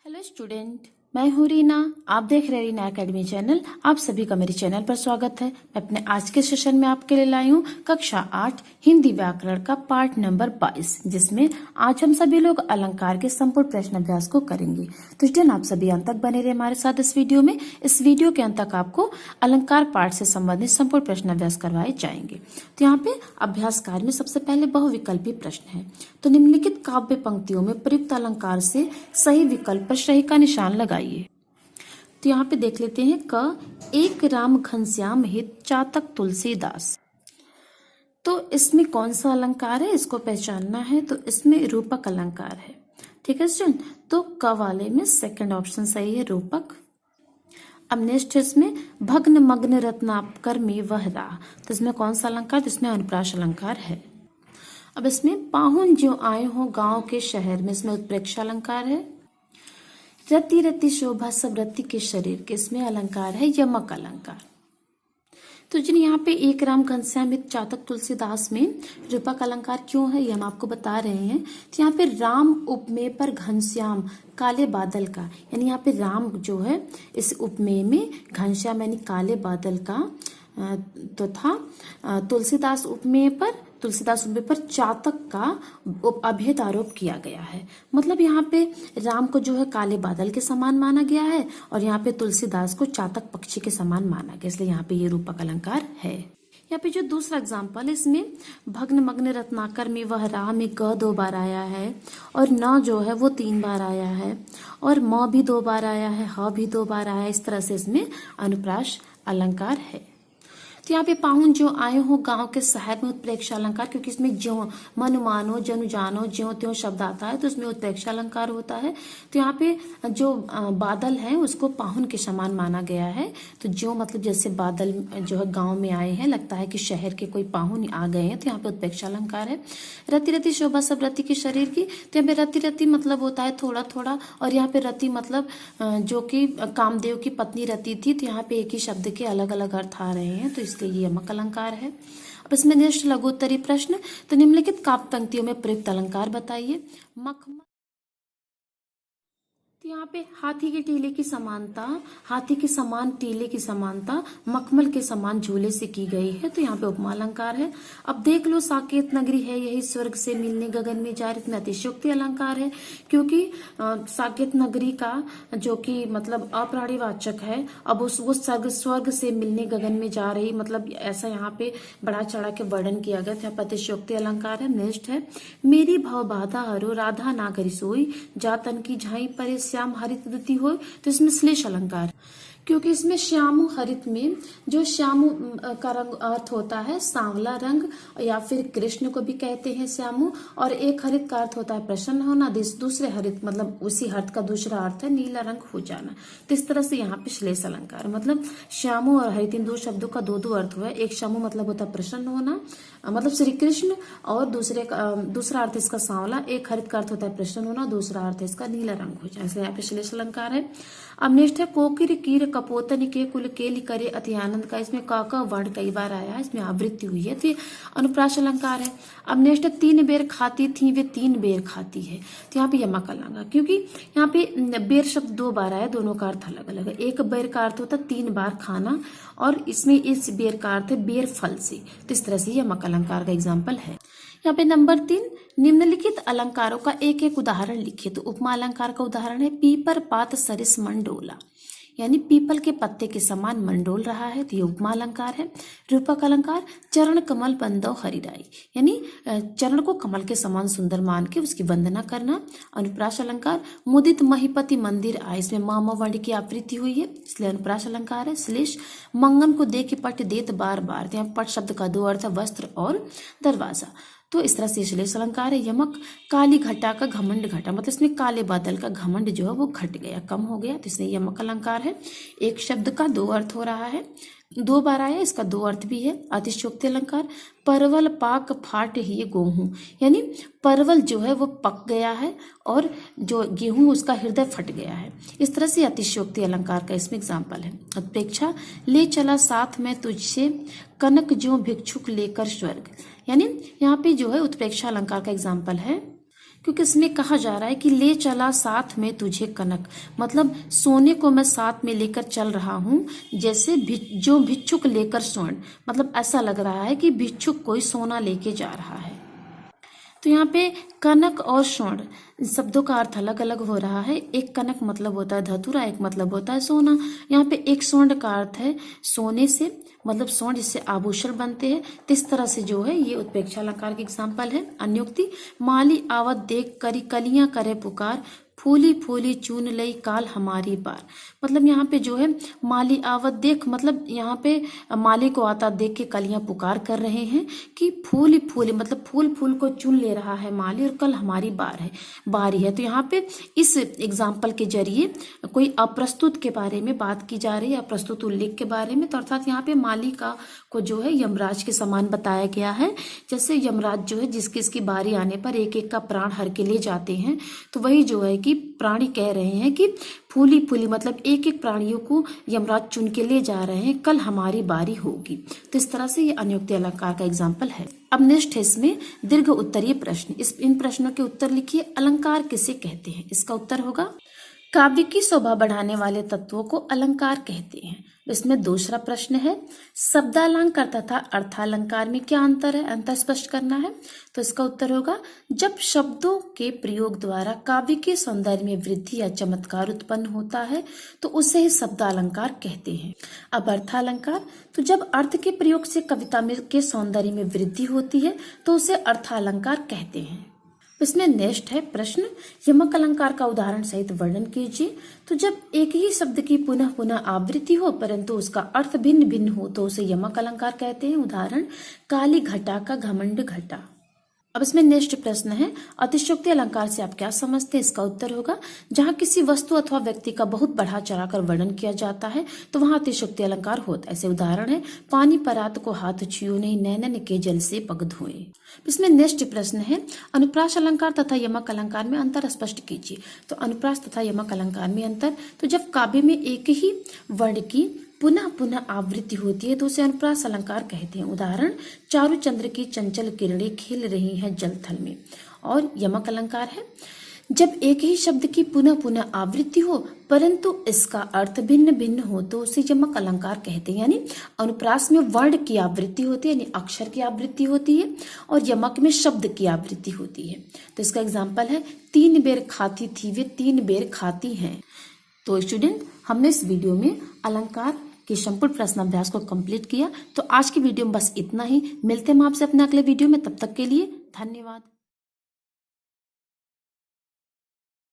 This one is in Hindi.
हेलो स्टूडेंट, मैं हूँ रीना। आप देख रहे हैं रीना एकेडमी चैनल। आप सभी का मेरे चैनल पर स्वागत है। मैं अपने आज के सेशन में आपके लिए लाई हूँ कक्षा 8 हिंदी व्याकरण का पार्ट नंबर 22, जिसमें आज हम सभी लोग अलंकार के संपूर्ण प्रश्न अभ्यास को करेंगे। तो स्टूडेंट, आप सभी अंत तक बने रहे हमारे साथ इस वीडियो में। इस वीडियो के अंत तक आपको अलंकार पाठ से संबंधित संपूर्ण प्रश्न अभ्यास करवाए जाएंगे। तो यहाँ पे अभ्यास कार्य में सबसे पहले बहुविकल्पी प्रश्न है। तो निम्नलिखित काव्य पंक्तियों में प्रयुक्त अलंकार से सही विकल्प पर सही का निशान लगाइए। तो यहाँ पे देख लेते हैं क एक राम घनश्याम हित चातक तुलसीदास। तो इसमें कौन सा अलंकार है, इसको पहचानना है। तो इसमें रूपक अलंकार है। ठीक है स्टूडेंट, तो क वाले में सेकंड ऑप्शन सही है, रूपक। अब नेक्स्ट है इसमें भग्न मग्न रत्नाकर में वह राह। तो इसमें कौन सा अलंकार, तो इसमें अनुप्रास अलंकार है। अब इसमें पाहुन जो आए हो गांव के शहर में, इसमें उत्प्रेक्षा अलंकार है। रति रति शोभा सब रति के शरीर के, इसमें अलंकार है यमक अलंकार। तो जिन यहाँ पे एक राम घनश्याम हित चातक तुलसीदास में रूपक अलंकार क्यों है, ये हम आपको बता रहे हैं। तो यहाँ पे राम उपमेय पर घनश्याम काले बादल का, यानी यहाँ पे राम जो है इस उपमेय में घनश्याम यानी काले बादल का तो था। तुलसीदास उपमेय पर चातक का अभेद आरोप किया गया है। मतलब यहाँ पे राम को जो है काले बादल के समान माना गया है और यहाँ पे तुलसीदास को चातक पक्षी के समान माना गया, इसलिए यहाँ पे ये रूपक अलंकार है। यहाँ पे जो दूसरा एग्जाम्पल है, इसमें भग्न मग्न रत्नाकर में वह राह में ग 2 बार आया है और न जो है वो 3 बार आया है और म भी 2 बार आया है, ह भी 2 बार आया है। इस तरह से इसमें अनुप्रास अलंकार है। तो यहाँ पे पाहुन जो आए हो गांव के शहर में उत्प्रेक्षा अलंकार, क्योंकि इसमें ज्यो मन मानो जनु जानो ज्यो त्यों शब्द आता है, तो इसमें उत्प्रेक्षा अलंकार होता है। तो यहाँ पे जो बादल है उसको पाहुन के समान माना गया है। तो ज्यो मतलब जैसे बादल जो है गांव में आए हैं, लगता है कि शहर के कोई पाहुन आ गए हैं, तो यहाँ पे उत्प्रेक्षा अलंकार है। रति रति शोभा सब रति के शरीर की, तो यहाँ पे रति रति मतलब होता है थोड़ा थोड़ा, और यहाँ पे रति मतलब जो कि कामदेव की पत्नी रति थी। तो यहाँ पे एक ही शब्द के अलग अलग अर्थ आ रहे हैं, तो इसलिए ये यमक अलंकार है। अब इसमें नेक्स्ट लघुत्तरी प्रश्न, तो निम्नलिखित काव्य पंक्तियों में प्रयुक्त अलंकार बताइए। मखमल। तो यहाँ पे हाथी के टीले की समानता, हाथी के समान टीले की समानता मखमल के समान झूले से की गई है, तो यहाँ पे उपमा अलंकार है। अब देख लो साकेत नगरी है यही स्वर्ग से मिलने गगन में जा रही, इसमें अतिशयोक्ति अलंकार है, क्योंकि साकेत नगरी का जो कि मतलब अप्राणीवाचक है, अब वो स्वर्ग से मिलने गगन में जा रही, मतलब ऐसा यहाँ पे बढ़ा चढ़ा के वर्णन किया गया था। अतिशयोक्ति अलंकार है। नेक्स्ट है मेरी भव बाधा हरो राधा ना करी सोई जातन की झाई परे श्याम हरित दुति हो। तो इसमें श्लेष अलंकार, क्योंकि इसमें श्यामु हरित में जो श्यामु का रंग अर्थ होता है सांवला रंग, या फिर कृष्ण को भी कहते हैं श्यामु, और एक हरित का अर्थ होता है प्रसन्न होना, दूसरे हरित मतलब उसी हरित का दूसरा अर्थ है नीला रंग हो जाना। तो इस तरह से यहाँ पे श्लेष अलंकार, मतलब श्यामु और हरित इन 2 शब्दों का 2 अर्थ हुआ है। एक श्यामु मतलब होता है प्रसन्न होना, मतलब श्री कृष्ण, और दूसरा अर्थ इसका सांवला। एक हरित का अर्थ होता है प्रसन्न होना, दूसरा अर्थ इसका नीला रंग हो जाए, इसलिए यहाँ पे श्लेष अलंकार है। अब नेक्स्ट है कोकिर कीर कपोतन के कुल केली करे अति आनंद का, इसमें का वर्ण कई बार आया है, इसमें आवृत्ति हुई है, तो अनुप्रास अलंकार है। अब नेक्स्ट है 3 बेर खाती थी वे 3 बेर खाती है, तो यहाँ पे यमक अलंकार, क्योंकि यहाँ पे बेर शब्द 2 बार आया, दोनों का अर्थ अलग अलग है। एक बेर का अर्थ होता है 3 बार खाना, और इसमें इस बेर का अर्थ है बेर फल से, तो इस तरह से यमक अलंकार का एग्जाम्पल है। यहाँ पे नंबर 3 निम्नलिखित अलंकारों का एक एक उदाहरण लिखिए। तो उपमा अलंकार का उदाहरण है पीपर पात सरिस मंडोला, यानी पीपल के पत्ते के समान मंडोल रहा है, तो ये उपमा अलंकार है। रूपक अलंकार चरण कमल बंदो हरिराई, यानी चरण को कमल के समान सुंदर मान के उसकी वंदना करना। अनुप्रास अलंकार मुदित महिपति मंदिर आए, इसमें मामा वर्ण की आवृत्ति हुई है, इसलिए अनुप्रास अलंकार है। श्लेष मंगन को दे के पट देत बार बार, यहाँ पट शब्द का 2 अर्थ है वस्त्र और दरवाजा, तो इस तरह से श्लेष अलंकार है। यमक काली घटा का घमंड घटा, मतलब इसमें काले बादल का घमंड जो है वो घट गया, कम हो गया, तो इसलिए यमक अलंकार है। एक शब्द का 2 अर्थ हो रहा है, 2 बार आया, इसका 2 अर्थ भी है। अतिशयोक्ति अलंकार परवल पाक फाट ही गेहूं, यानी परवल जो है वो पक गया है और जो गेहूं उसका हृदय फट गया है, इस तरह से अतिशयोक्ति अलंकार का इसमें एग्जाम्पल है। उत्प्रेक्षा ले चला साथ में तुझसे कनक जो भिक्षुक लेकर स्वर्ग, यानी यहाँ पे जो है उत्प्रेक्षा अलंकार का एग्जाम्पल है। क्योंकि इसमें कहा जा रहा है कि ले चला साथ में तुझे कनक, मतलब सोने को मैं साथ में लेकर चल रहा हूँ, जैसे जो भिक्षुक लेकर स्वर्ण, मतलब ऐसा लग रहा है कि भिक्षुक कोई सोना लेके जा रहा है। तो यहाँ पे कनक और स्वर्ण शब्दों का अर्थ अलग अलग हो रहा है। एक कनक मतलब होता है धतूरा, एक मतलब होता है सोना। यहाँ पे एक स्वर्ण का अर्थ है सोने से, मतलब स्वर्ण जिससे आभूषण बनते हैं। तो इस तरह से जो है ये उत्प्रेक्षा अलंकार के एग्जाम्पल है। अन्योक्ति, माली आवत देख करी कलियां करे पुकार, फूली फूली चून लई काल हमारी बार। मतलब यहाँ पे जो है माली आवत देख, मतलब यहाँ पे माली को आता देख के कलियां पुकार कर रहे हैं कि फूली फूली, मतलब फूल फूल को चुन ले रहा है माली, और कल हमारी बारी है। तो यहाँ पे इस एग्जाम्पल के जरिए कोई अप्रस्तुत के बारे में बात की जा रही है, अप्रस्तुत उल्लेख के बारे में। तो अर्थात यहाँ पे माली को जो है यमराज के समान बताया गया है। जैसे यमराज जो है जिसकी बारी आने पर एक एक का प्राण हर के ले जाते हैं, तो वही जो है कि प्राणी कह रहे हैं कि फूली फूली, मतलब एक एक प्राणियों को यमराज चुन के ले जा रहे हैं, कल हमारी बारी होगी। तो इस तरह से ये अन्योक्ति अलंकार का एग्जाम्पल है। अब नेक्स्ट है इसमें दीर्घ उत्तरीय प्रश्न। इन प्रश्नों के उत्तर लिखिए। अलंकार किसे कहते हैं? इसका उत्तर होगा काव्य की शोभा बढ़ाने वाले तत्वों को अलंकार कहते हैं। इसमें दूसरा प्रश्न है शब्दालंकार तथा अर्थालंकार में क्या अंतर है? अंतर स्पष्ट करना है। तो इसका उत्तर होगा जब शब्दों के प्रयोग द्वारा काव्य के सौंदर्य में वृद्धि या चमत्कार उत्पन्न होता है तो उसे ही शब्दालंकार कहते हैं। अब अर्थालंकार, तो जब अर्थ के प्रयोग से कविता में के सौंदर्य में वृद्धि होती है तो उसे अर्थालंकार कहते हैं। इसमें नेक्स्ट है प्रश्न यमक अलंकार का उदाहरण सहित वर्णन कीजिए। तो जब एक ही शब्द की पुनः पुनः आवृत्ति हो परंतु उसका अर्थ भिन्न भिन्न हो तो उसे यमक अलंकार कहते हैं। उदाहरण काली घटा का घमंड घटा। अब इसमें नेक्स्ट प्रश्न है अतिशयोक्ति अलंकार से आप क्या समझते हैं? इसका उत्तर होगा जहाँ किसी वस्तु अथवा व्यक्ति का बहुत बढ़ा चढ़ाकर वर्णन किया जाता है तो वहाँ अतिशयोक्ति अलंकार होता है। ऐसे उदाहरण है पानी परात को हाथ छुओ नहीं, नैनन के जल से पग धोए। इसमें नेक्स्ट प्रश्न है अनुप्रास अलंकार तथा यमक अलंकार में अंतर स्पष्ट कीजिए। तो अनुप्रास तथा यमक अलंकार में अंतर, तो जब काव्य में एक ही वर्ण की पुनः पुनः आवृत्ति होती है तो उसे अनुप्रास अलंकार कहते हैं। उदाहरण चारु चंद्र की चंचल किरणें खेल रही हैं जलथल में। और यमक अलंकार है जब एक ही शब्द की पुनः पुनः आवृत्ति हो परंतु इसका अर्थ भिन्न भिन्न हो तो उसे यमक अलंकार कहते हैं। यानी अनुप्रास में वर्ण की आवृत्ति होती है, यानी अक्षर की आवृत्ति होती है, और यमक में शब्द की आवृत्ति होती है। तो इसका एग्जाम्पल है 3 बेर खाती थी वे 3 बेर खाती हैं। तो स्टूडेंट, हमने इस वीडियो में अलंकार के संपूर्ण प्रश्न अभ्यास को कंप्लीट किया। तो आज की वीडियो में बस इतना ही। मिलते हैं हम आपसे अपने अगले वीडियो में, तब तक के लिए धन्यवाद।